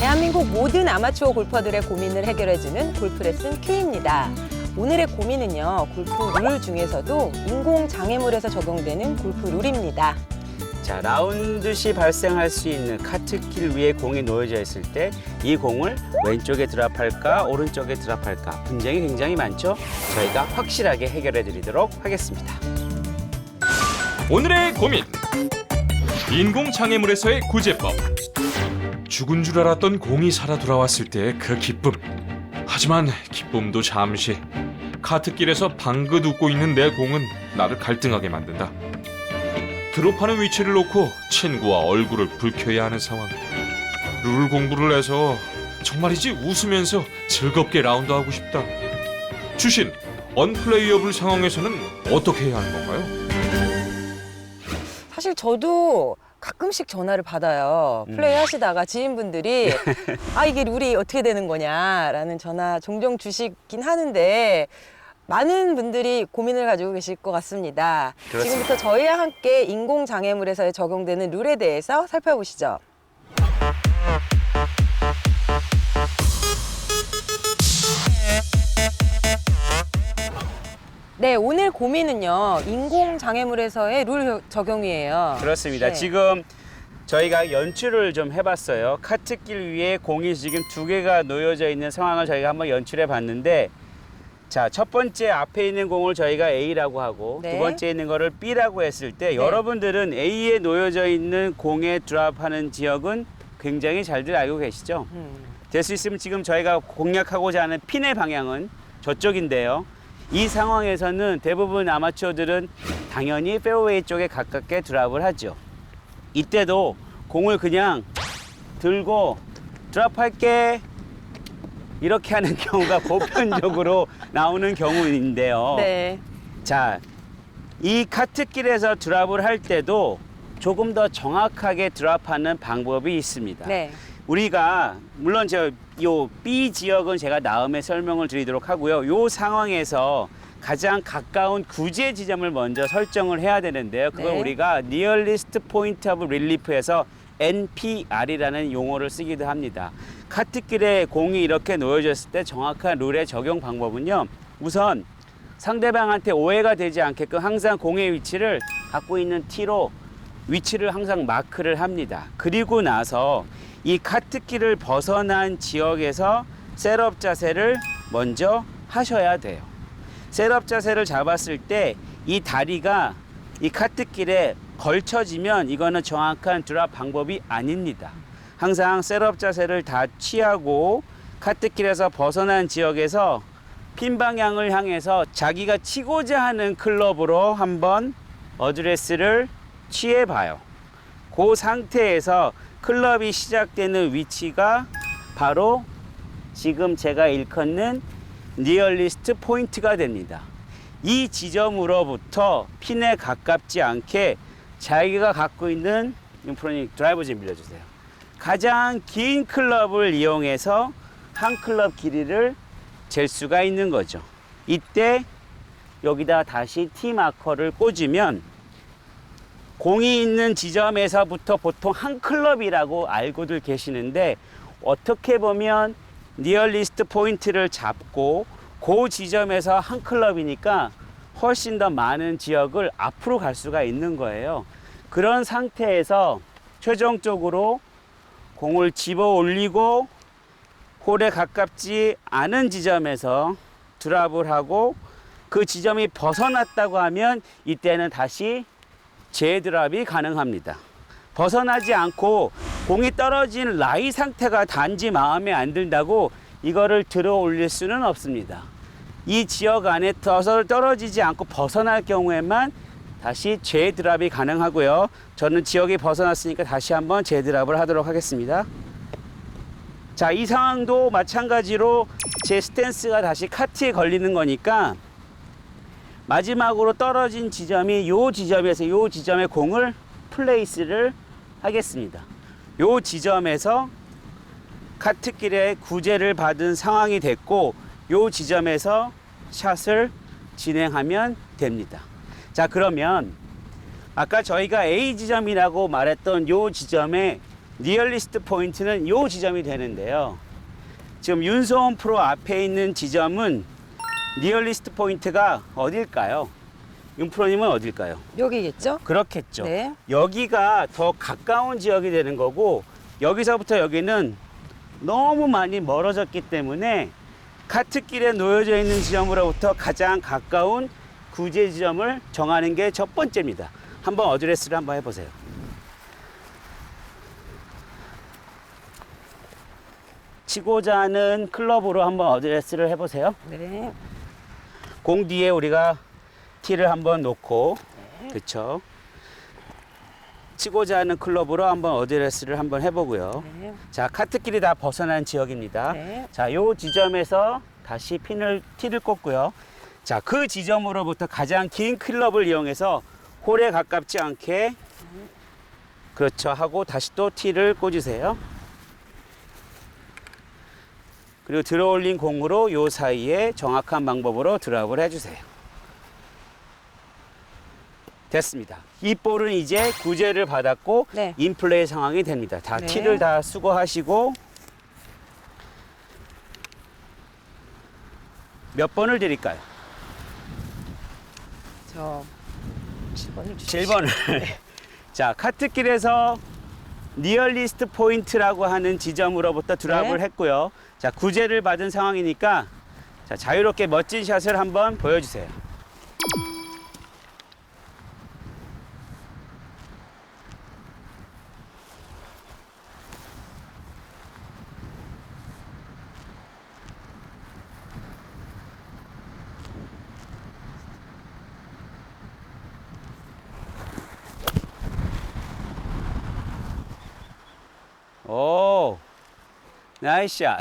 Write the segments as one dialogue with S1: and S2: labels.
S1: 대한민국 모든 아마추어 골퍼들의 고민을 해결해주는 골프레슨 Q입니다. 오늘의 고민은요, 골프 룰 중에서도 인공장애물에서 적용되는 골프 룰입니다.
S2: 자, 라운드 시 발생할 수 있는 카트길 위에 공이 놓여져 있을 때 이 공을 왼쪽에 드랍할까 오른쪽에 드랍할까 분쟁이 굉장히 많죠? 저희가 확실하게 해결해 드리도록 하겠습니다.
S3: 오늘의 고민 인공장애물에서의 구제법. 죽은 줄 알았던 공이 살아 돌아왔을 때의 그 기쁨. 하지만 기쁨도 잠시. 카트길에서 방긋 웃고 있는 내 공은 나를 갈등하게 만든다. 드롭하는 위치를 놓고 친구와 얼굴을 붉혀야 하는 상황. 룰 공부를 해서 정말이지 웃으면서 즐겁게 라운드하고 싶다. 주신 언플레이어블 상황에서는 어떻게 해야 하는 건가요?
S1: 사실 저도 가끔씩 전화를 받아요. 플레이 하시다가 지인분들이 이게 룰이 어떻게 되는 거냐라는 전화 종종 주시긴 하는데 많은 분들이 고민을 가지고 계실 것 같습니다.
S2: 그렇습니다.
S1: 지금부터 저희와 함께 인공장애물에서 적용되는 룰에 대해서 살펴보시죠. 네, 오늘 고민은요, 인공장애물에서의 룰 적용이에요.
S2: 그렇습니다.
S1: 네.
S2: 지금 저희가 연출을 좀 해봤어요. 카트길 위에 공이 지금 두 개가 놓여져 있는 상황을 저희가 한번 연출해 봤는데, 자, 첫 번째 앞에 있는 공을 저희가 A라고 하고
S1: 네.
S2: 두 번째 있는 거를 B라고 했을 때
S1: 네.
S2: 여러분들은 A에 놓여져 있는 공에 드랍하는 지역은 굉장히 잘들 알고 계시죠? 될 수 있으면 지금 저희가 공략하고자 하는 핀의 방향은 저쪽인데요. 이 상황에서는 대부분 아마추어들은 당연히 페어웨이 쪽에 가깝게 드랍을 하죠. 이때도 공을 그냥 들고 드랍할게 이렇게 하는 경우가 보편적으로 나오는 경우인데요.
S1: 네.
S2: 자, 이 카트길에서 드랍을 할 때도 조금 더 정확하게 드랍하는 방법이 있습니다.
S1: 네.
S2: 우리가 물론 요 B 지역은 제가 다음에 설명을 드리도록 하고요. 요 상황에서 가장 가까운 구제 지점을 먼저 설정을 해야 되는데요. 그걸
S1: 네.
S2: 우리가 Nearest Point of Relief에서 NPR이라는 용어를 쓰기도 합니다. 카트길에 공이 이렇게 놓여졌을 때 정확한 룰의 적용 방법은요. 우선 상대방한테 오해가 되지 않게끔 항상 공의 위치를 갖고 있는 티로 위치를 항상 마크를 합니다. 그리고 나서 이 카트길을 벗어난 지역에서 셋업 자세를 먼저 하셔야 돼요. 셋업 자세를 잡았을 때 이 다리가 이 카트길에 걸쳐지면 이거는 정확한 드랍 방법이 아닙니다. 항상 셋업 자세를 다 취하고 카트길에서 벗어난 지역에서 핀 방향을 향해서 자기가 치고자 하는 클럽으로 한번 어드레스를 취해 봐요. 그 상태에서 클럽이 시작되는 위치가 바로 지금 제가 일컫는 니얼리스트 포인트가 됩니다. 이 지점으로부터 핀에 가깝지 않게 자기가 갖고 있는 프로님 드라이버 좀 빌려주세요. 가장 긴 클럽을 이용해서 한 클럽 길이를 잴 수가 있는 거죠. 이때 여기다 다시 T 마커를 꽂으면 공이 있는 지점에서부터 보통 한 클럽이라고 알고들 계시는데 어떻게 보면 니얼리스트 포인트를 잡고 그 지점에서 한 클럽이니까 훨씬 더 많은 지역을 앞으로 갈 수가 있는 거예요. 그런 상태에서 최종적으로 공을 집어 올리고 홀에 가깝지 않은 지점에서 드랍을 하고 그 지점이 벗어났다고 하면 이때는 다시 재드랍이 가능합니다. 벗어나지 않고 공이 떨어진 라이 상태가 단지 마음에 안 든다고 이거를 들어 올릴 수는 없습니다. 이 지역 안에 떨어지지 않고 벗어날 경우에만 다시 재드랍이 가능하고요. 저는 지역이 벗어났으니까 다시 한번 재드랍을 하도록 하겠습니다. 자, 이 상황도 마찬가지로 제 스탠스가 다시 카트에 걸리는 거니까 마지막으로 떨어진 지점이 요 지점에서 요 지점에 공을 플레이스를 하겠습니다. 요 지점에서 카트길에 구제를 받은 상황이 됐고 요 지점에서 샷을 진행하면 됩니다. 자, 그러면 아까 저희가 A 지점이라고 말했던 요 지점에 니얼리스트 포인트는 이 지점이 되는데요. 지금 윤소원 프로 앞에 있는 지점은 니얼리스트 포인트가 어딜까요? 윤프로님은 어딜까요?
S1: 여기겠죠?
S2: 그렇겠죠.
S1: 네.
S2: 여기가 더 가까운 지역이 되는 거고 여기서부터 여기는 너무 많이 멀어졌기 때문에 카트길에 놓여져 있는 지점으로부터 가장 가까운 구제 지점을 정하는 게 첫 번째입니다. 한번 어드레스를 한번 해보세요. 치고자 하는 클럽으로 한번 어드레스를 해보세요.
S1: 네.
S2: 공 뒤에 우리가 티를 한번 놓고, 그렇죠. 치고자 하는 클럽으로 한번 어드레스를 한번 해보고요.
S1: 네.
S2: 자, 카트길이 다 벗어난 지역입니다.
S1: 네.
S2: 자, 요 지점에서 다시 티를 꽂고요. 자, 그 지점으로부터 가장 긴 클럽을 이용해서 홀에 가깝지 않게, 그렇죠, 하고 다시 또 티를 꽂으세요. 그리고 들어올린 공으로 요 사이에 정확한 방법으로 드랍을 해주세요. 됐습니다. 이 볼은 이제 구제를 받았고
S1: 네.
S2: 인플레이 상황이 됩니다. 다
S1: 네.
S2: 티를 다 수거하시고 몇 번을 드릴까요?
S1: 저 7번을 주시죠.
S2: 7번을. 자, 카트길에서 니얼리스트 포인트라고 하는 지점으로부터 드랍을
S1: 네.
S2: 했고요. 자, 구제를 받은 상황이니까 자, 자유롭게 멋진 샷을 한번 보여주세요. 오, 나이스 샷.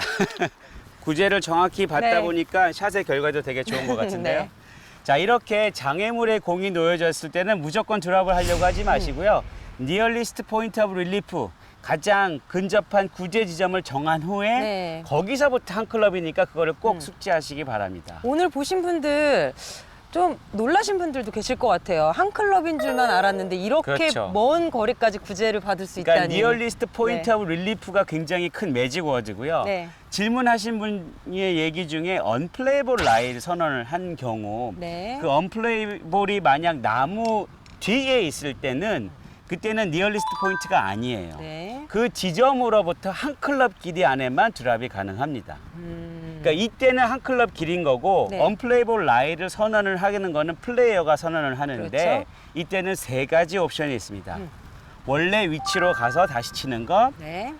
S2: 구제를 정확히 받다
S1: 네.
S2: 보니까 샷의 결과도 되게 좋은 것 같은데요.
S1: 네.
S2: 자, 이렇게 장애물에 공이 놓여졌을 때는 무조건 드랍을 하려고 하지 마시고요. 니얼리스트 포인트 오브 릴리프, 가장 근접한 구제 지점을 정한 후에
S1: 네.
S2: 거기서부터 한 클럽이니까 그거를 꼭 숙지하시기 바랍니다.
S1: 오늘 보신 분들 좀 놀라신 분들도 계실 것 같아요. 한 클럽인 줄만 알았는데 이렇게
S2: 그렇죠.
S1: 먼 거리까지 구제를 받을 수
S2: 그러니까
S1: 있다니.
S2: 니얼리스트 포인트
S1: 네.
S2: 오브 릴리프가 굉장히 큰 매직 워드고요.
S1: 네.
S2: 질문하신 분의 얘기 중에 언플레이볼 라이를 선언을 한 경우
S1: 네.
S2: 그 언플레이볼이 만약 나무 뒤에 있을 때는 그때는 니얼리스트 포인트가 아니에요.
S1: 네.
S2: 그 지점으로부터 한 클럽 길이 안에만 드랍이 가능합니다. 그러니까 이때는 한 클럽 길인 거고
S1: 네.
S2: 언플레이볼 라이를 선언을 하는 거는 플레이어가 선언을 하는데
S1: 그렇죠.
S2: 이때는 세 가지 옵션이 있습니다. 원래 위치로 가서 다시 치는 것,
S1: 네.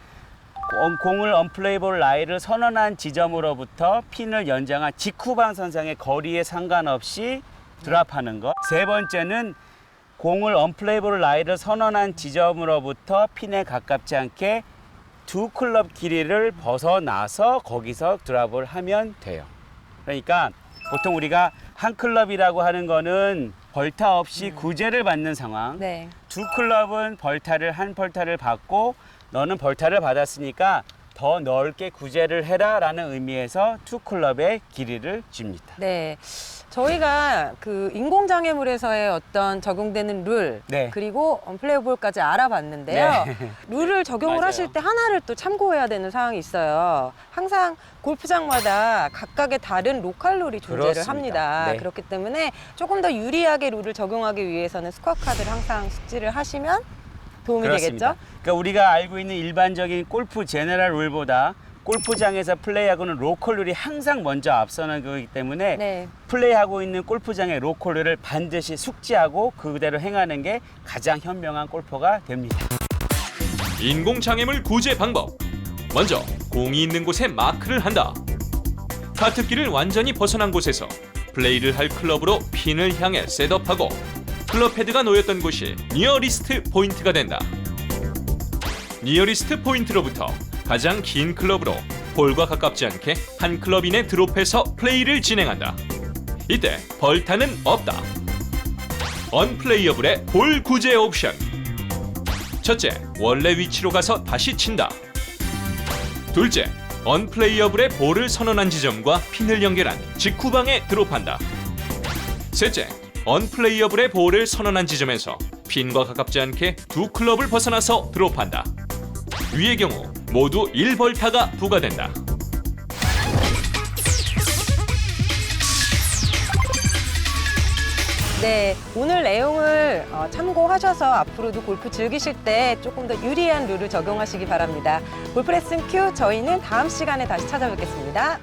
S2: 공을 언플레이볼 라이를 선언한 지점으로부터 핀을 연장한 직후 방선상의 거리에 상관없이 드랍하는 것. 세 번째는 공을 언플레이볼 라이를 선언한 지점으로부터 핀에 가깝지 않게 두 클럽 길이를 벗어나서 거기서 드랍을 하면 돼요. 그러니까 보통 우리가 한 클럽이라고 하는 거는 벌타 없이 구제를 받는 상황.
S1: 네.
S2: 두 클럽은 한 벌타를 받고 너는 벌타를 받았으니까 더 넓게 구제를 해라라는 의미에서 투 클럽의 길이를 줍니다.
S1: 네. 저희가 그 인공장애물에서의 어떤 적용되는 룰
S2: 네.
S1: 그리고 언플레이볼까지 알아봤는데요.
S2: 네.
S1: 룰을 적용을
S2: 맞아요.
S1: 하실 때 하나를 또 참고해야 되는 사항이 있어요. 항상 골프장마다 각각의 다른 로컬 룰이 존재를
S2: 그렇습니다.
S1: 합니다.
S2: 네.
S1: 그렇기 때문에 조금 더 유리하게 룰을 적용하기 위해서는 스코어 카드를 항상 숙지를 하시면 도움이
S2: 그렇습니다.
S1: 되겠죠?
S2: 그러니까 우리가 알고 있는 일반적인 골프 제너럴 룰보다 골프장에서 플레이하고는 로컬 룰이 항상 먼저 앞서는 거기 때문에
S1: 네.
S2: 플레이하고 있는 골프장의 로컬 룰을 반드시 숙지하고 그대로 행하는 게 가장 현명한 골퍼가 됩니다.
S3: 인공장애물 구제 방법. 먼저 공이 있는 곳에 마크를 한다. 카트길을 완전히 벗어난 곳에서 플레이를 할 클럽으로 핀을 향해 셋업하고 클럽 헤드가 놓였던 곳이 니어리스트 포인트가 된다. 니어리스트 포인트로부터 가장 긴 클럽으로 볼과 가깝지 않게 한 클럽 이내 드롭해서 플레이를 진행한다. 이때 벌타는 없다. 언플레이어블의 볼 구제 옵션. 첫째, 원래 위치로 가서 다시 친다. 둘째, 언플레이어블의 볼을 선언한 지점과 핀을 연결한 직후방에 드롭한다. 셋째, 언플레이어블의 볼을 선언한 지점에서 핀과 가깝지 않게 두 클럽을 벗어나서 드롭한다. 위의 경우 모두 1벌타가 부과된다.
S1: 네, 오늘 내용을 참고하셔서 앞으로도 골프 즐기실 때 조금 더 유리한 룰을 적용하시기 바랍니다. 골프 레슨 큐, 저희는 다음 시간에 다시 찾아뵙겠습니다.